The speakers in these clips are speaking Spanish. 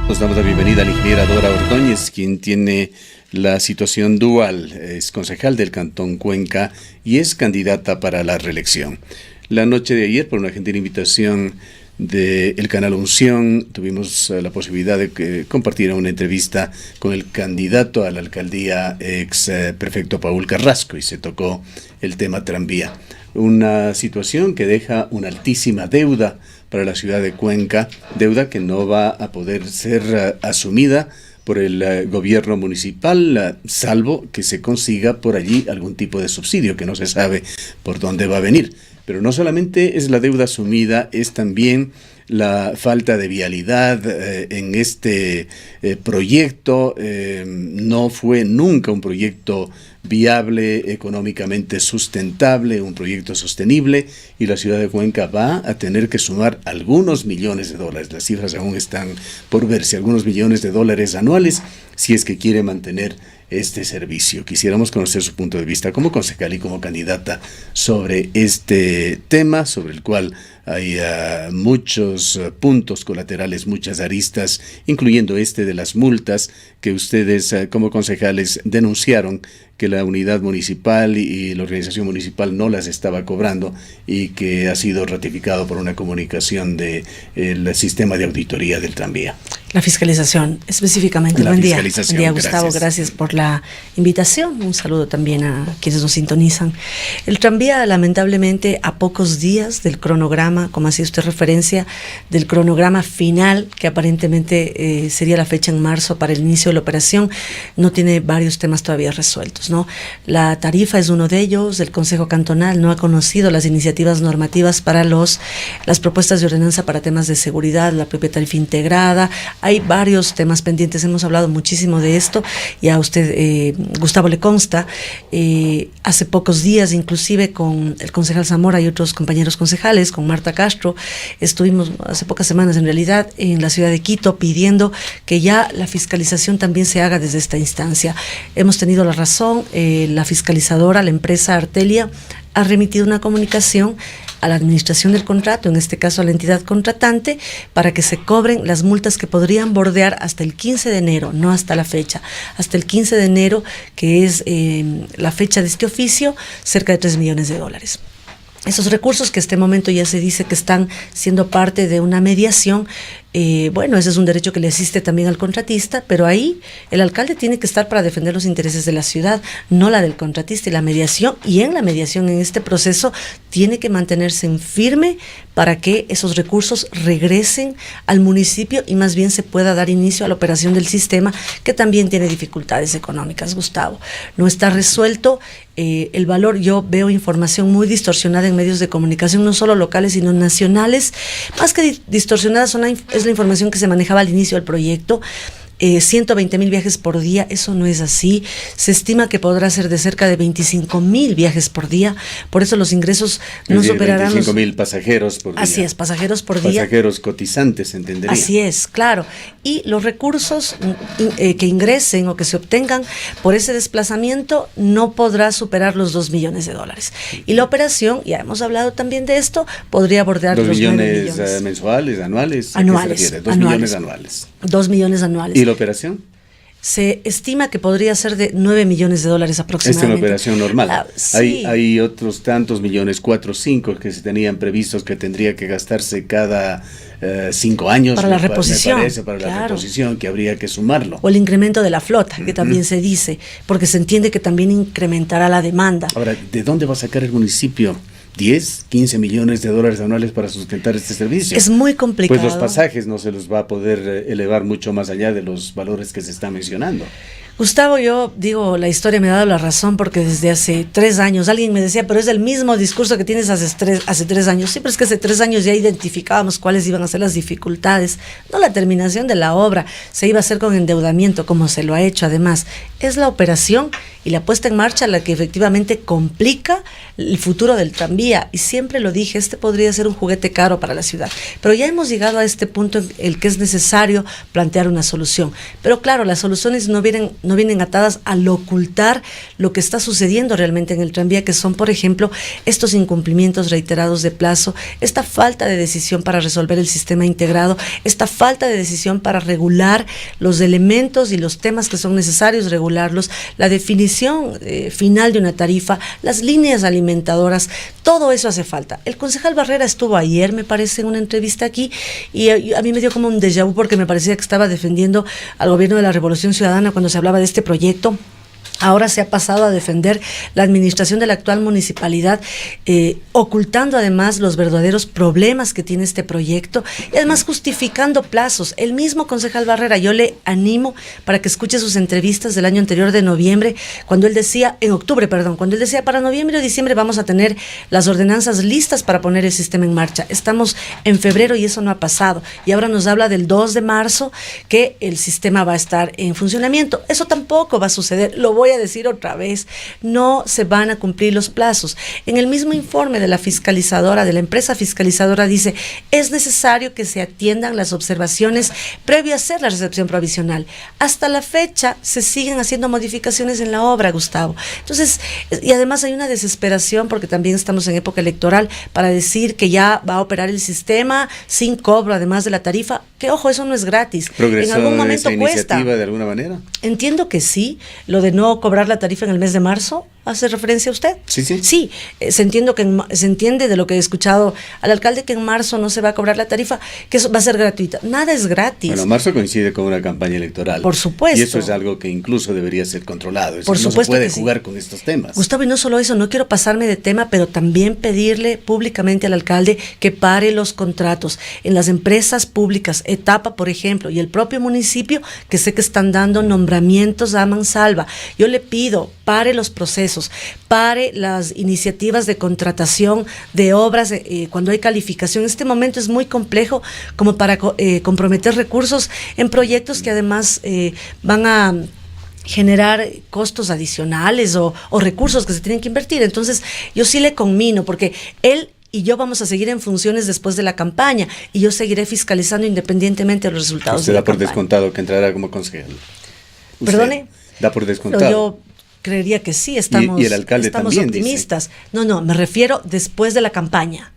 Nos damos la bienvenida a la ingeniera Dora Ordóñez, quien tiene la situación dual. Es concejal del Cantón Cuenca y es candidata para la reelección. La noche de ayer, por una gentil invitación del canal Unción, tuvimos la posibilidad de compartir una entrevista con el candidato a la alcaldía, ex prefecto Paul Carrasco, y se tocó el tema tranvía. Una situación que deja una altísima deuda para la ciudad de Cuenca, deuda que no va a poder ser asumida por el gobierno municipal, salvo que se consiga por allí algún tipo de subsidio, que no se sabe por dónde va a venir. Pero no solamente es la deuda asumida, es también la falta de vialidad en este proyecto. No fue nunca un proyecto viable, económicamente sustentable, un proyecto sostenible, y la ciudad de Cuenca va a tener que sumar algunos millones de dólares. Las cifras aún están por verse, algunos millones de dólares anuales, si es que quiere mantener este servicio. Quisiéramos conocer su punto de vista como concejal y como candidata sobre este tema, sobre el cual hay muchos puntos colaterales, muchas aristas, incluyendo este de las multas que ustedes como concejales denunciaron que la unidad municipal y la organización municipal no las estaba cobrando, y que ha sido ratificado por una comunicación del sistema de auditoría del tranvía. La fiscalización, específicamente. Buen día, Gustavo, gracias por la invitación. Un saludo también a quienes nos sintonizan. El tranvía, lamentablemente, a pocos días del cronograma, como hacía usted referencia, del cronograma final, que aparentemente sería la fecha en marzo para el inicio de la operación, no tiene varios temas todavía resueltos, ¿no? La tarifa es uno de ellos. El Consejo Cantonal no ha conocido las iniciativas normativas para las propuestas de ordenanza para temas de seguridad, la propia tarifa integrada. Hay varios temas pendientes, hemos hablado muchísimo de esto, y a usted, Gustavo, le consta. Hace pocos días, inclusive con el concejal Zamora y otros compañeros concejales, con Marta Castro, estuvimos hace pocas semanas en realidad en la ciudad de Quito pidiendo que ya la fiscalización también se haga desde esta instancia. Hemos tenido la razón, la fiscalizadora, la empresa Artelia, ha remitido una comunicación a la administración del contrato, en este caso a la entidad contratante, para que se cobren las multas que podrían bordear hasta el 15 de enero, no hasta la fecha, hasta el 15 de enero, que es la fecha de este oficio, cerca de 3 millones de dólares. Esos recursos que este momento ya se dice que están siendo parte de una mediación, bueno, ese es un derecho que le asiste también al contratista, pero ahí el alcalde tiene que estar para defender los intereses de la ciudad, no la del contratista, y la mediación, y en la mediación, en este proceso, tiene que mantenerse en firme para que esos recursos regresen al municipio y más bien se pueda dar inicio a la operación del sistema, que también tiene dificultades económicas, Gustavo. No está resuelto el valor. Yo veo información muy distorsionada en medios de comunicación, no solo locales, sino nacionales. Más que distorsionada, es la información que se manejaba al inicio del proyecto. 120,000 viajes por día, eso no es así. Se estima que podrá ser de cerca de 25,000 viajes por día, por eso los ingresos no superarán 25,000 pasajeros por día. Así es, pasajeros por día. Pasajeros cotizantes, entendería. Así es, claro. Y los recursos que ingresen o que se obtengan por ese desplazamiento no podrá superar los 2 millones de dólares. Y la operación, ya hemos hablado también de esto, podría bordear los 9 millones. Mensuales, anuales. Anuales. 2 millones anuales. 2 millones anuales. ¿Y la operación? Se estima que podría ser de 9 millones de dólares aproximadamente. Esta es una operación normal. Sí. Hay otros tantos millones, 4 o 5, que se tenían previstos que tendría que gastarse cada 5 años. Para la reposición. Me parece, para la reposición, que habría que sumarlo. O el incremento de la flota, que también se dice, porque se entiende que también incrementará la demanda. Ahora, ¿de dónde va a sacar el municipio 10, 15 millones de dólares anuales para sustentar este servicio? Es muy complicado. Pues los pasajes no se los va a poder elevar mucho más allá de los valores que se están mencionando. Gustavo, yo digo, la historia me ha dado la razón, porque desde hace 3 años, alguien me decía, pero es el mismo discurso que tienes hace 3 años. Sí, pero es que hace 3 años ya identificábamos cuáles iban a ser las dificultades. No la terminación de la obra, se iba a hacer con endeudamiento, como se lo ha hecho además. Es la operación y la puesta en marcha la que efectivamente complica el futuro del tranvía. tranvía, y siempre lo dije, este podría ser un juguete caro para la ciudad, pero ya hemos llegado a este punto en el que es necesario plantear una solución. Pero claro, las soluciones no vienen atadas al ocultar lo que está sucediendo realmente en el tranvía, que son, por ejemplo, estos incumplimientos reiterados de plazo, esta falta de decisión para resolver el sistema integrado, esta falta de decisión para regular los elementos y los temas que son necesarios regularlos, la definición final de una tarifa, las líneas alimentadoras, todo eso hace falta. El concejal Barrera estuvo ayer, me parece, en una entrevista aquí, y a mí me dio como un déjà vu porque me parecía que estaba defendiendo al gobierno de la Revolución Ciudadana cuando se hablaba de este proyecto. Ahora se ha pasado a defender la administración de la actual municipalidad, ocultando además los verdaderos problemas que tiene este proyecto y además justificando plazos. El mismo concejal Barrera, yo le animo para que escuche sus entrevistas del año anterior de noviembre, cuando él decía, en octubre, perdón, cuando él decía para noviembre o diciembre vamos a tener las ordenanzas listas para poner el sistema en marcha. Estamos en febrero y eso no ha pasado. Y ahora nos habla del 2 de marzo que el sistema va a estar en funcionamiento. Eso tampoco va a suceder, lo voy a decir otra vez, no se van a cumplir los plazos. En el mismo informe de la fiscalizadora, de la empresa fiscalizadora, dice, es necesario que se atiendan las observaciones previo a hacer la recepción provisional. Hasta la fecha se siguen haciendo modificaciones en la obra, Gustavo. Entonces, y además hay una desesperación porque también estamos en época electoral para decir que ya va a operar el sistema sin cobro, además de la tarifa, que ojo, eso no es gratis. ¿Progresó en algún momento esa iniciativa de alguna manera? Entiendo que sí, lo de no cobrar la tarifa en el mes de marzo, ¿hace referencia a usted? Sí, sí. Sí, se entiende de lo que he escuchado al alcalde que en marzo no se va a cobrar la tarifa, que eso va a ser gratuita. Nada es gratis. Bueno, marzo coincide con una campaña electoral. Por supuesto. Y eso es algo que incluso debería ser controlado. Eso Por supuesto, no se puede jugar con estos temas. Gustavo, y no solo eso, no quiero pasarme de tema, pero también pedirle públicamente al alcalde que pare los contratos en las empresas públicas, Etapa, por ejemplo, y el propio municipio, que sé que están dando nombramientos a mansalva. Yo le pido, pare los procesos, pare las iniciativas de contratación de obras cuando hay calificación. Este momento es muy complejo como para comprometer recursos en proyectos que además van a generar costos adicionales o recursos que se tienen que invertir. Entonces, yo sí le conmino, porque él y yo vamos a seguir en funciones después de la campaña y yo seguiré fiscalizando independientemente los resultados de la campaña. Usted da por descontado que entrará como concejal. ¿Perdone? Da por descontado. Yo creería que sí, estamos, y el alcalde estamos también optimistas. Dice. No, me refiero después de la campaña.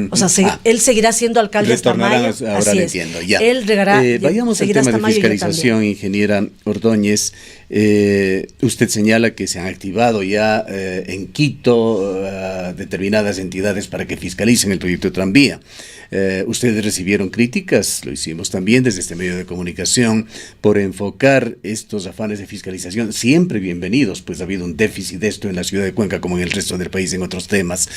O sea, él seguirá siendo alcalde hasta mayo. Ahora así lo es. entiendo, ya. Él regará, vayamos al tema de fiscalización, ingeniera Ordóñez. Usted señala que se han activado ya en Quito determinadas entidades para que fiscalicen el proyecto de tranvía. Ustedes recibieron críticas, lo hicimos también desde este medio de comunicación, por enfocar estos afanes de fiscalización, siempre bienvenidos, pues ha habido un déficit de esto en la ciudad de Cuenca como en el resto del país en otros temas.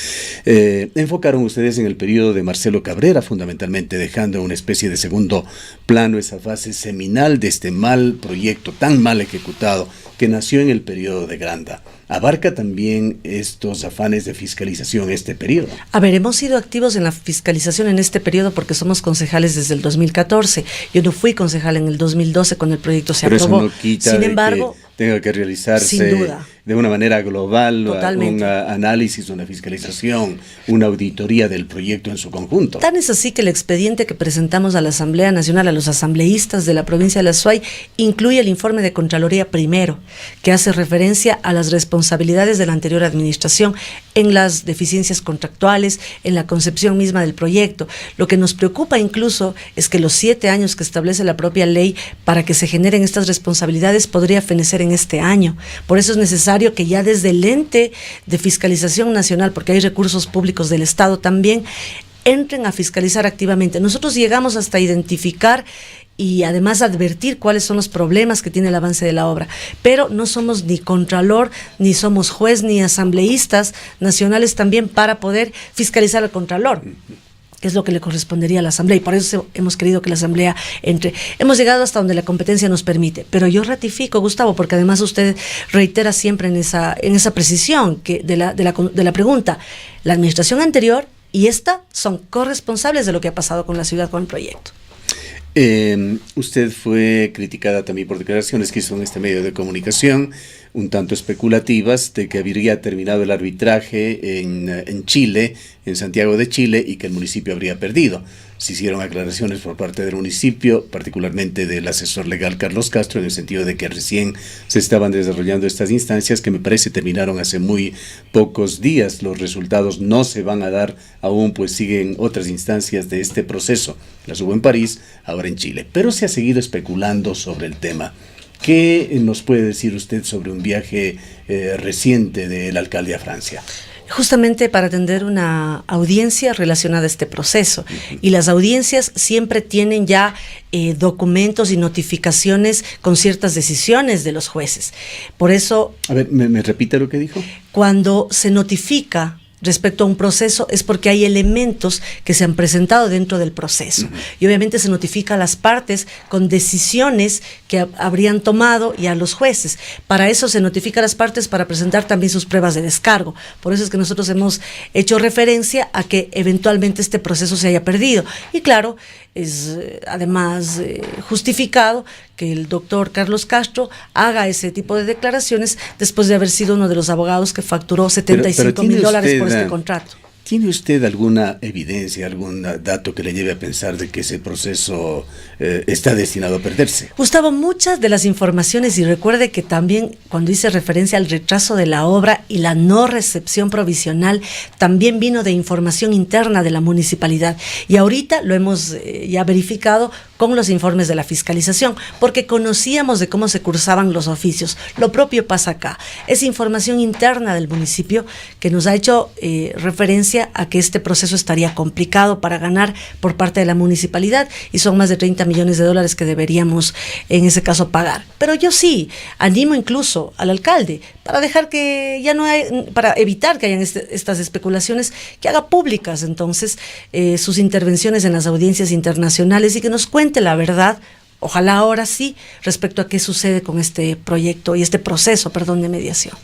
Enfocaron ustedes en el periodo de Marcelo Cabrera, fundamentalmente dejando una especie de segundo plano esa fase seminal de este mal proyecto, tan mal ejecutado, que nació en el periodo de Granda. ¿Abarca también estos afanes de fiscalización este periodo? A ver, hemos sido activos en la fiscalización en este periodo porque somos concejales desde el 2014. Yo no fui concejal en el 2012 cuando el proyecto se aprobó. Pero eso no quita sin embargo, que tenga que realizarse sin duda, de una manera global totalmente, un análisis, una fiscalización, una auditoría del proyecto en su conjunto. Tan es así que el expediente que presentamos a la Asamblea Nacional, a los asambleístas de la provincia de La Suay, incluye el informe de Contraloría primero, que hace referencia a las responsabilidades de la anterior administración en las deficiencias contractuales, en la concepción misma del proyecto. Lo que nos preocupa incluso es que los 7 años que establece la propia ley para que se generen estas responsabilidades podría fenecer en este año. Por eso es necesario que ya desde el ente de fiscalización nacional, porque hay recursos públicos del Estado también, entren a fiscalizar activamente. Nosotros llegamos hasta identificar y además advertir cuáles son los problemas que tiene el avance de la obra, pero no somos ni contralor, ni somos juez, ni asambleístas nacionales también para poder fiscalizar al contralor, que es lo que le correspondería a la Asamblea, y por eso hemos querido que la Asamblea entre. Hemos llegado hasta donde la competencia nos permite, pero yo ratifico, Gustavo, porque además usted reitera siempre en esa precisión que de la pregunta, la administración anterior y esta son corresponsables de lo que ha pasado con la ciudad, con el proyecto. Usted fue criticada también por declaraciones que hizo en este medio de comunicación, un tanto especulativas de que habría terminado el arbitraje en Chile, en Santiago de Chile, y que el municipio habría perdido. Se hicieron aclaraciones por parte del municipio, particularmente del asesor legal Carlos Castro, en el sentido de que recién se estaban desarrollando estas instancias que me parece terminaron hace muy pocos días. Los resultados no se van a dar aún, pues siguen otras instancias de este proceso. Las hubo en París, ahora en Chile. Pero se ha seguido especulando sobre el tema. ¿Qué nos puede decir usted sobre un viaje reciente del alcalde a Francia? Justamente para atender una audiencia relacionada a este proceso. Y las audiencias siempre tienen ya documentos y notificaciones con ciertas decisiones de los jueces. Por eso... A ver, ¿me repite lo que dijo? Cuando se notifica respecto a un proceso es porque hay elementos que se han presentado dentro del proceso. Y obviamente se notifica a las partes con decisiones que habrían tomado y a los jueces. Para eso se notifica a las partes para presentar también sus pruebas de descargo. Por eso es que nosotros hemos hecho referencia a que eventualmente este proceso se haya perdido. Y claro, es además justificado que el doctor Carlos Castro haga ese tipo de declaraciones después de haber sido uno de los abogados que facturó $75,000 por este contrato. ¿Tiene usted alguna evidencia, algún dato que le lleve a pensar de que ese proceso está destinado a perderse? Gustavo, muchas de las informaciones, y recuerde que también cuando hice referencia al retraso de la obra y la no recepción provisional, también vino de información interna de la municipalidad. Y ahorita lo hemos ya verificado con los informes de la fiscalización, porque conocíamos de cómo se cursaban los oficios. Lo propio pasa acá. Es información interna del municipio que nos ha hecho referencia a que este proceso estaría complicado para ganar por parte de la municipalidad, y son más de $30 millones que deberíamos en ese caso pagar. Pero yo sí animo incluso al alcalde para dejar que ya no hay, para evitar que hayan estas especulaciones, que haga públicas entonces sus intervenciones en las audiencias internacionales y que nos cuente la verdad. Ojalá ahora sí, respecto a qué sucede con este proyecto y este proceso, de mediación.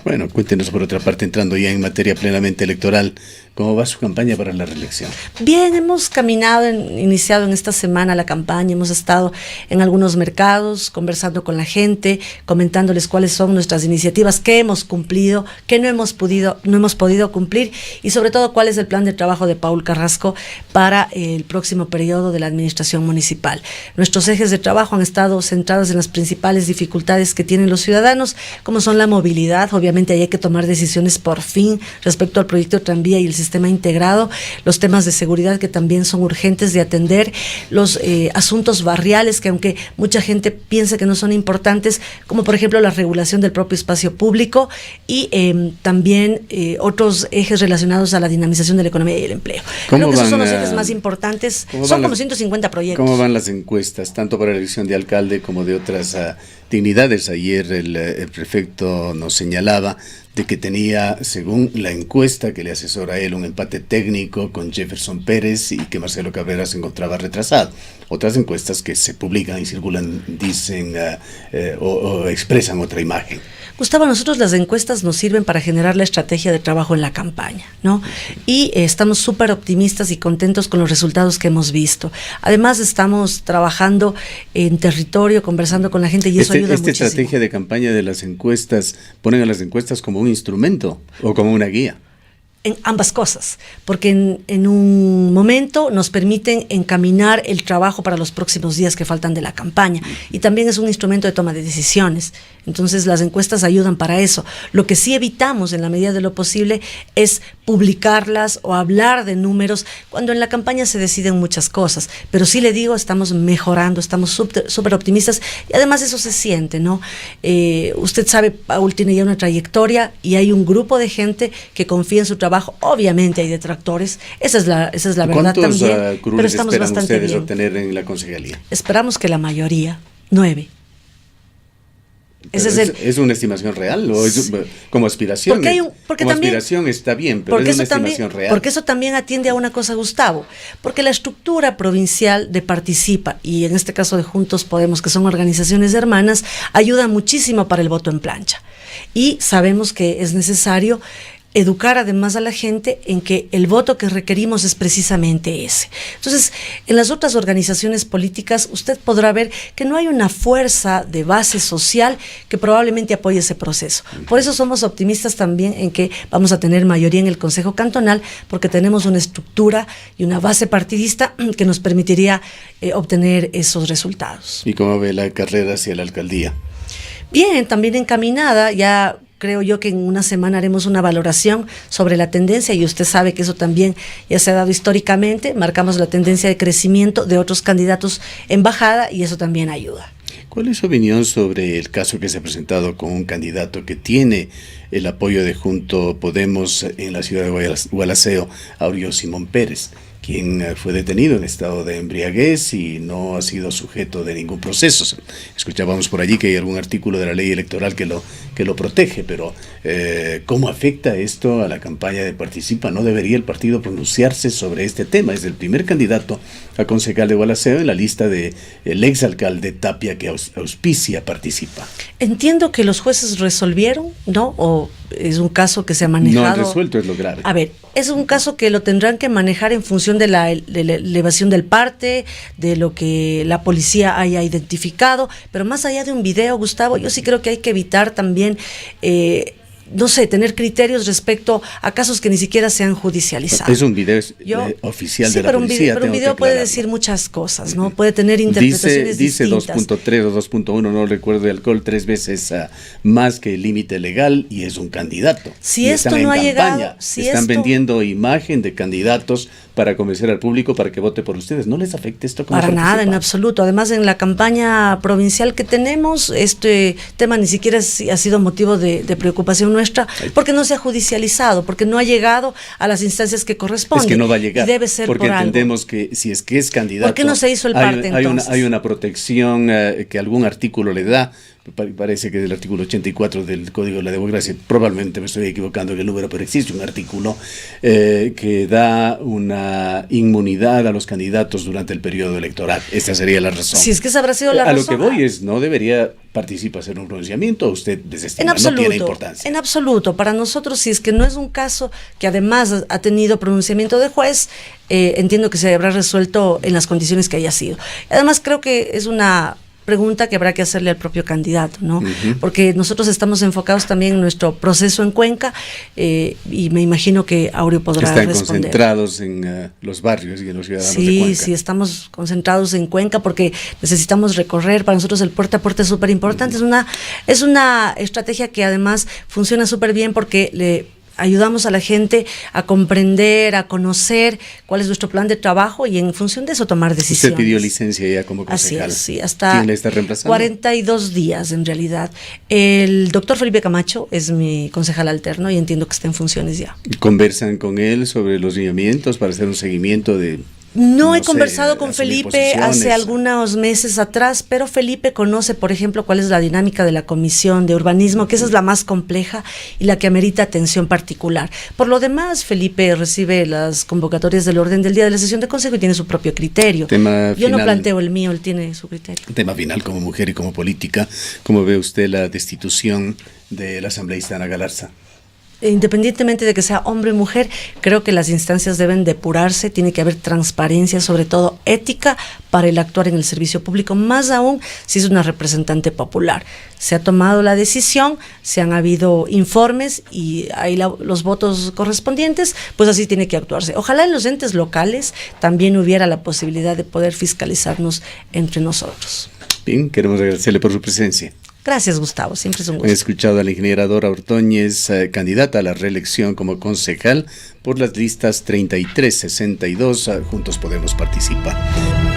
Bueno, cuéntenos por otra parte, entrando ya en materia plenamente electoral, ¿cómo va su campaña para la reelección? Bien, hemos iniciado en esta semana la campaña, hemos estado en algunos mercados, conversando con la gente, comentándoles cuáles son nuestras iniciativas, qué hemos cumplido, qué no hemos podido cumplir, y sobre todo cuál es el plan de trabajo de Paul Carrasco para el próximo periodo de la administración municipal. Nuestros ejes de trabajo han estado centrados en las principales dificultades que tienen los ciudadanos, como son la movilidad. Obviamente ahí hay que tomar decisiones por fin respecto al proyecto de tranvía y el sistema integrado, los temas de seguridad que también son urgentes de atender, los asuntos barriales que aunque mucha gente piensa que no son importantes, como por ejemplo la regulación del propio espacio público, y también otros ejes relacionados a la dinamización de la economía y el empleo. Creo que esos son los ejes más importantes, son como 150 proyectos. ¿Cómo van las encuestas, tanto para la elección de alcalde como de otras dignidades? Ayer el prefecto nos señalaba de que tenía, según la encuesta que le asesora a él, un empate técnico con Jefferson Pérez y que Marcelo Cabrera se encontraba retrasado. Otras encuestas que se publican y circulan dicen o expresan otra imagen. Gustavo, a nosotros las encuestas nos sirven para generar la estrategia de trabajo en la campaña, ¿no? Y estamos súper optimistas y contentos con los resultados que hemos visto. Además, estamos trabajando en territorio, conversando con la gente, y eso ayuda muchísimo. ¿Esta estrategia de campaña de las encuestas ponen a las encuestas como un instrumento o como una guía? En ambas cosas, porque en un momento nos permiten encaminar el trabajo para los próximos días que faltan de la campaña, y también es un instrumento de toma de decisiones. Entonces las encuestas ayudan para eso. Lo que sí evitamos en la medida de lo posible es publicarlas o hablar de números cuando en la campaña se deciden muchas cosas, pero sí le digo, estamos mejorando, estamos súper optimistas, y además eso se siente, ¿no? Usted sabe, Paul tiene ya una trayectoria y hay un grupo de gente que confía en su trabajo. Obviamente hay detractores, esa es la verdad también, pero estamos bastante bien. ¿Cuántos esperan ustedes obtener en la concejalía? Esperamos que la mayoría, 9. ¿Es una estimación real o es como aspiración? Como también, aspiración está bien, pero es una estimación real. Porque eso también atiende a una cosa, Gustavo, porque la estructura provincial de Participa, y en este caso de Juntos Podemos, que son organizaciones hermanas, ayuda muchísimo para el voto en plancha. Y sabemos que es necesario educar además a la gente en que el voto que requerimos es precisamente ese. Entonces, en las otras organizaciones políticas usted podrá ver que no hay una fuerza de base social que probablemente apoye ese proceso. Por eso somos optimistas también en que vamos a tener mayoría en el Consejo Cantonal, porque tenemos una estructura y una base partidista que nos permitiría obtener esos resultados. ¿Y cómo ve la carrera hacia la alcaldía? Bien, también encaminada, ya creo yo que en una semana haremos una valoración sobre la tendencia, y usted sabe que eso también ya se ha dado históricamente, marcamos la tendencia de crecimiento de otros candidatos en bajada y eso también ayuda. ¿Cuál es su opinión sobre el caso que se ha presentado con un candidato que tiene el apoyo de Junto Podemos en la ciudad de Gualaceo, Aurio Simón Pérez, quien fue detenido en estado de embriaguez y no ha sido sujeto de ningún proceso? Escuchábamos por allí que hay algún artículo de la ley electoral que lo protege, pero ¿cómo afecta esto a la campaña de Participa? ¿No debería el partido pronunciarse sobre este tema? Es el primer candidato a concejal de Gualaceo en la lista del exalcalde Tapia que auspicia Participa. Entiendo que los jueces resolvieron, ¿no? O es un caso que se ha manejado. No han resuelto, es lo grave. A ver, es un caso que lo tendrán que manejar en función de la elevación del parte, de lo que la policía haya identificado, pero más allá de un video, Gustavo, yo sí creo que hay que evitar también no sé, tener criterios respecto a casos que ni siquiera se han judicializado. Es un video oficial de la policía. Pero un video puede decir muchas cosas, ¿no? Puede tener interpretaciones distintas. Dice 2.3 o 2.1, no recuerdo, de alcohol 3 veces más que el límite legal, y es un candidato. Si esto no ha llegado... Están vendiendo imagen de candidatos para convencer al público para que vote por ustedes. ¿No les afecta esto? Para nada, en absoluto. Además, en la campaña provincial que tenemos, este tema ni siquiera ha sido motivo de preocupación nuestra, porque no se ha judicializado, porque no ha llegado a las instancias que corresponden. Es que no va a llegar, y debe ser porque por entendemos algo. Que si es que es candidato... ¿Por qué no se hizo el parte entonces? Hay una protección que algún artículo le da. Parece que del artículo 84 del Código de la Democracia, probablemente me estoy equivocando en el número, pero existe un artículo que da una inmunidad a los candidatos durante el periodo electoral. Esa sería la razón. Si es que esa habrá sido la razón. A lo que voy es, ¿no debería participar en un pronunciamiento o usted desestima? No tiene importancia. En absoluto. Para nosotros, si es que no es un caso que además ha tenido pronunciamiento de juez, entiendo que se habrá resuelto en las condiciones que haya sido. Además, creo que es una pregunta que habrá que hacerle al propio candidato, ¿no? Porque nosotros estamos enfocados también en nuestro proceso en Cuenca, y me imagino que Aurio podrá responder. Están concentrados en los barrios y en los ciudadanos de Cuenca. Sí, estamos concentrados en Cuenca porque necesitamos recorrer. Para nosotros el puerta a puerta es súper importante. Es una estrategia que además funciona súper bien porque le ayudamos a la gente a comprender, a conocer cuál es nuestro plan de trabajo y en función de eso tomar decisiones. ¿Usted pidió licencia ya como concejal? Así es, sí, hasta ¿Quién le está reemplazando? 42 días en realidad. El doctor Felipe Camacho es mi concejal alterno y entiendo que está en funciones ya. ¿Conversan con él sobre los lineamientos para hacer un seguimiento de...? No he conversado con Felipe hace algunos meses atrás, pero Felipe conoce, por ejemplo, cuál es la dinámica de la Comisión de Urbanismo, que esa es la más compleja y la que amerita atención particular. Por lo demás, Felipe recibe las convocatorias del orden del día de la sesión de consejo y tiene su propio criterio. Yo no planteo el mío, él tiene su criterio. Tema final, como mujer y como política, ¿cómo ve usted la destitución del asambleísta Ana Galarza? Independientemente de que sea hombre o mujer, creo que las instancias deben depurarse, tiene que haber transparencia, sobre todo ética, para el actuar en el servicio público, más aún si es una representante popular. Se ha tomado la decisión, se han habido informes y hay los votos correspondientes, pues así tiene que actuarse. Ojalá en los entes locales también hubiera la posibilidad de poder fiscalizarnos entre nosotros. Bien, queremos agradecerle por su presencia. Gracias, Gustavo, siempre es un gusto. He escuchado a la ingeniera Dora Ordóñez, candidata a la reelección como concejal por las listas 33, 62, Juntos Podemos Participar.